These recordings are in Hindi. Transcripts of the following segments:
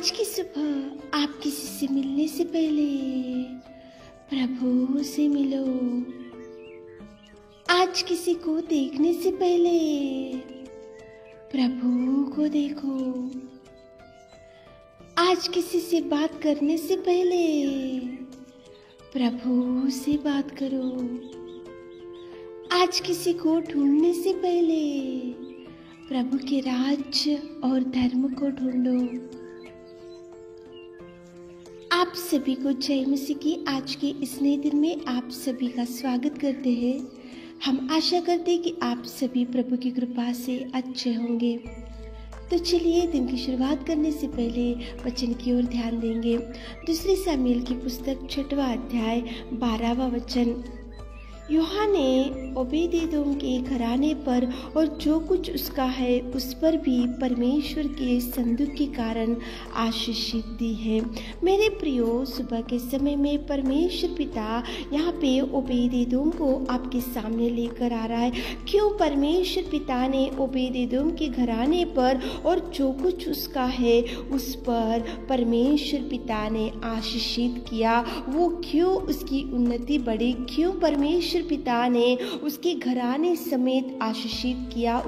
आज की सुबह आप किसी से मिलने से पहले प्रभु से मिलो। आज किसी को देखने से पहले प्रभु को देखो। आज किसी से बात करने से पहले प्रभु से बात करो। आज किसी को ढूंढने से पहले प्रभु के राज्य और धर्म को ढूंढो। आप सभी को जय मसीह की आज के इस नए दिन में आप सभी का स्वागत करते हैं। हम आशा करते हैं कि आप सभी प्रभु की कृपा से अच्छे होंगे। तो चलिए दिन की शुरुआत करने से पहले वचन की ओर ध्यान देंगे। दूसरी सामुएल की पुस्तक 6वां अध्याय 12वां वचन। यूहन्ना ने ओबेदेदोम के घराने पर और जो कुछ उसका है उस पर भी परमेश्वर के संदूक के कारण आशीषित दी है। मेरे प्रियो, सुबह के समय में परमेश्वर पिता यहाँ पे ओबेदेदोम को आपके सामने लेकर आ रहा है। क्यों परमेश्वर पिता ने ओबेदेदोम के घराने पर और जो कुछ उसका है उस पर परमेश्वर पिता ने आशीषित किया? वो क्यों उसकी उन्नति बढ़ी? क्यों परमेश्वर पिता ने उसके घराने समेत आशीषित किया?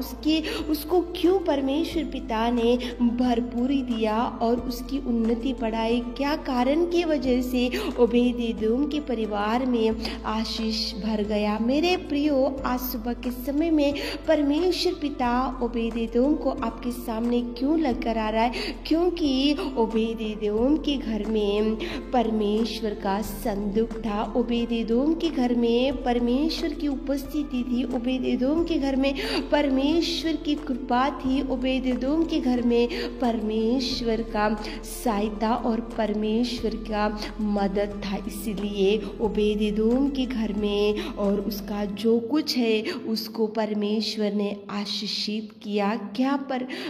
उसको क्यों परमेश्वर पिता ने भरपूरी दिया और उसकी उन्नति बढ़ाई? क्या कारण की वजह से ओबेदेदोम के परिवार में आशीष भर गया? मेरे प्रियो, आज सुबह के समय में परमेश्वर पिता ओबेदेदोम को आपके सामने क्यों लेकर आ रहा है? क्योंकि ओबेदेदोम के घर में परमेश्वर का संदूक था। ओबेदेदोम के घर में परमेश्वर की उपस्थिति थी। ओबेदेदोम के घर में परमेश्वर की कृपा थी। ओबेदेदोम के घर में परमेश्वर का सहायता और परमेश्वर का मदद था। इसलिए ओबेदेदोम के घर में और उसका जो कुछ है उसको परमेश्वर ने आशीषित किया। क्या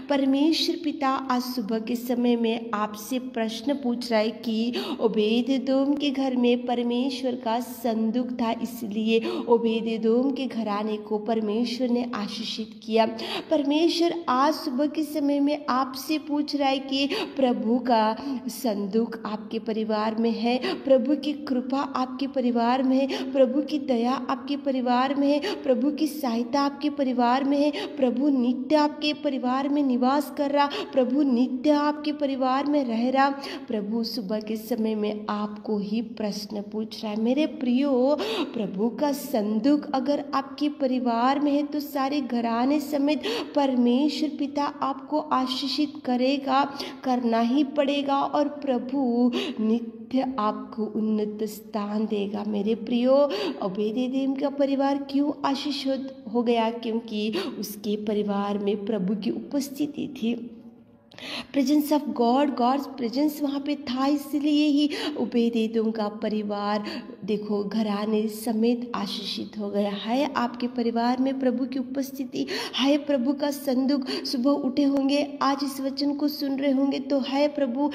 परमेश्वर पिता आज सुबह के समय में आपसे प्रश्न पूछ रहा है कि ओबेदेदोम के घर में परमेश्वर का संदूक था, इसलिए ओबेदेदोम के घराने को परमेश्वर ने आशीषित किया। परमेश्वर आज सुबह के समय में आपसे पूछ रहा है कि प्रभु का संदूक आपके परिवार में है, प्रभु की कृपा आपके परिवार में है, प्रभु की दया आपके परिवार में है, प्रभु की सहायता आपके परिवार में है, प्रभु नित्य आपके परिवार में निवास कर रहा, प्रभु नित्य आपके परिवार में रह रहा। प्रभु सुबह के समय में आपको ही प्रश्न पूछ रहा है। मेरे प्रियो, प्रभु का संदूक अगर आपके परिवार में है तो सारे घराने समेत परमेश्वर पिता आपको आशीषित करेगा, करना ही पड़ेगा, और प्रभु नित्य आपको उन्नत स्थान देगा। मेरे प्रियो, ओबेदेदोम का परिवार क्यों आशीषित हो गया? क्योंकि उसके परिवार में प्रभु की उपस्थिति थी। प्रेजेंस ऑफ गॉड्स प्रेजेंस वहाँ पे था, इसलिए ही ओबेदेदोम का परिवार देखो घराने समेत आशीषित हो गया है। आपके परिवार में प्रभु की उपस्थिति है, प्रभु का संदूक। सुबह उठे होंगे, आज इस वचन को सुन रहे होंगे तो है प्रभु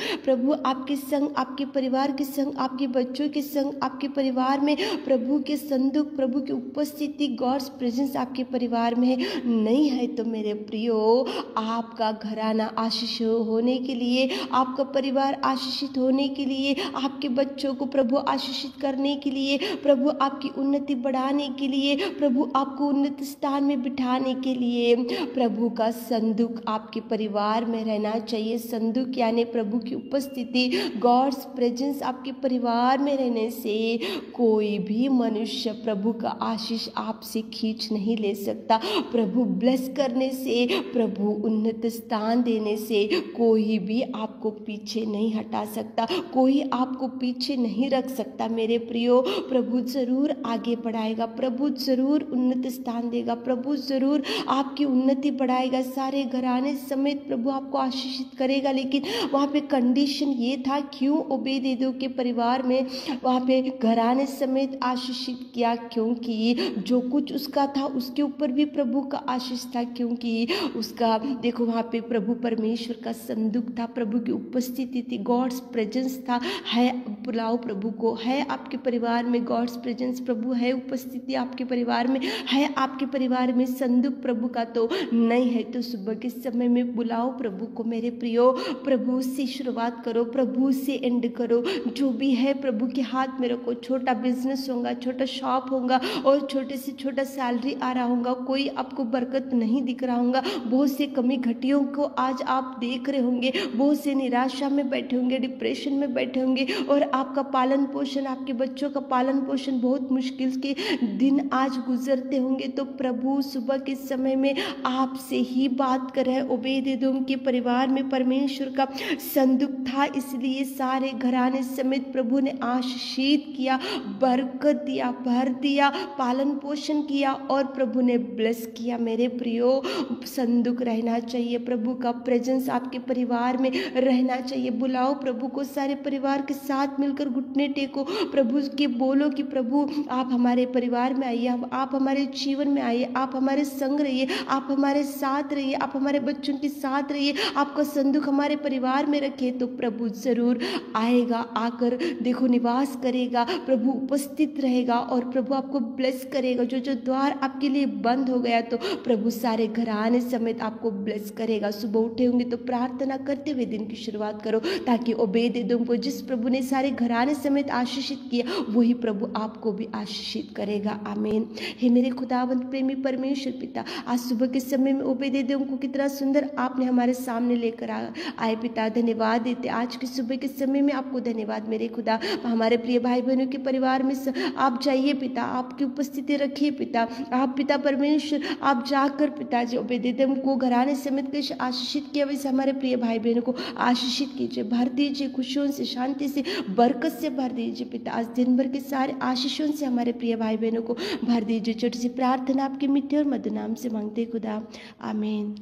आपके संग, आपके परिवार के संग, आपके बच्चों के संग, आपके परिवार में प्रभु के संदूक, प्रभु की उपस्थिति, गॉड्स प्रेजेंस आपके परिवार में है। नहीं है तो मेरे प्रियो, आपका घराना आशीष होने के लिए, आपका परिवार आशीषित होने के लिए, आपके बच्चों को प्रभु आशीषित करने के लिए, प्रभु आपकी उन्नति बढ़ाने के लिए, प्रभु आपको उन्नत स्थान में बिठाने के लिए प्रभु का संदूक आपके परिवार में रहना चाहिए। संदूक यानी प्रभु की उपस्थिति, गॉड्स प्रेजेंस आपके परिवार में रहने से कोई भी मनुष्य प्रभु का आशीष आपसे खींच नहीं ले सकता। प्रभु ब्लेस करने से, प्रभु उन्नत स्थान देने से कोई भी आपको पीछे नहीं हटा सकता, कोई आपको पीछे नहीं रख सकता। मेरे प्रियो, प्रभु जरूर आगे बढ़ाएगा, प्रभु जरूर उन्नत स्थान देगा, प्रभु जरूर आपकी उन्नति बढ़ाएगा, सारे घराने समेत प्रभु आपको आशीषित करेगा। लेकिन वहाँ पे कंडीशन ये था, क्यों ओबेदेदोम के परिवार में वहाँ पे घराने समेत आशीषित किया? क्योंकि जो कुछ उसका था उसके ऊपर भी प्रभु का आशीष था। क्योंकि उसका देखो वहाँ पे प्रभु परमेश्वर का संदूक था, प्रभु की उपस्थिति थी, गॉड्स प्रेजेंस था। है बुलाओ प्रभु को, है आपके परिवार में गॉड्स प्रेजेंस प्रभु है, उपस्थिति आपके परिवार में है, आपके परिवार में संदूक प्रभु का तो नहीं है, तो सुबह के समय में बुलाओ प्रभु को मेरे प्रियो। प्रभु से शुरुआत करो, प्रभु से एंड करो। जो भी है प्रभु के हाथ में रखो। छोटा बिजनेस होगा, छोटा शॉप होगा और छोटे से छोटा सैलरी आ रहा होगा, कोई आपको बरकत नहीं दिख रहा होगा, बहुत से कमी घटियों को आज आप देख रहे होंगे, बहुत से निराशा में बैठे होंगे, डिप्रेशन में बैठे होंगे और आपका पालन पोषण, आपके बच्चों का पालन पोषण बहुत मुश्किल के दिन आज गुजरते होंगे। तो प्रभु सुबह के समय में आपसे ही बात कर रहे हैं। ओबेदेदोम के परिवार में परमेश्वर का संदूक था, इसलिए सारे घराने समेत प्रभु ने आशीषित किया, बरकत दिया, भर दिया, पालन पोषण किया और प्रभु ने ब्लेस किया। मेरे प्रियो, संदूक रहना चाहिए, प्रभु का प्रेजेंस आपके परिवार में रहना चाहिए। बुलाओ प्रभु को, सारे परिवार के साथ मिलकर घुटने टेको, प्रभु के बोलो कि प्रभु आप हमारे परिवार में आइए, आप हमारे जीवन में आइए, आप हमारे संग रहिए, आप हमारे साथ रहिए, आप हमारे बच्चों के साथ रहिए, आपका संदूक हमारे परिवार में रखे, तो प्रभु जरूर आएगा, आकर देखो निवास करेगा, प्रभु उपस्थित रहेगा और प्रभु आपको ब्लेस करेगा। जो जो द्वार आपके लिए बंद हो गया तो प्रभु सारे घराने समेत आपको ब्लेस करेगा। सुबह उठे होंगे तो प्रार्थना करते हुए दिन की शुरुआत करो, ताकि ओबेदेदोम को जिस प्रभु ने सारे घराने समेत आशीषित किया वही प्रभु आपको भी आशीषित करेगा। आमीन। हे मेरे खुदावंत प्रेमी परमेश्वर पिता, आज सुबह के समय में ओबेदेदोम को कितना सुंदर आपने हमारे सामने लेकर आए पिता, धन्यवाद देते। आज की सुबह के समय में आपको धन्यवाद मेरे खुदा। हमारे प्रिय भाई बहनों के परिवार में आप जाइए पिता, आपकी उपस्थिति रखिए पिता, आप पिता परमेश्वर आप जाकर पिताजी ओबेदेदोम को घराने समेत कैसे आशीषित किया वैसे हमारे प्रिय भाई बहनों को आशीषित कीजिए, भर दीजिए, खुशियों से, शांति से, बरकत से भर दीजिए पिता। आज दिन भर के सारे आशीषों से हमारे प्रिय भाई बहनों को भर दीजिए। छोटी सी प्रार्थना आपके मीठे और मधुर नाम से मांगते खुदा, आमीन।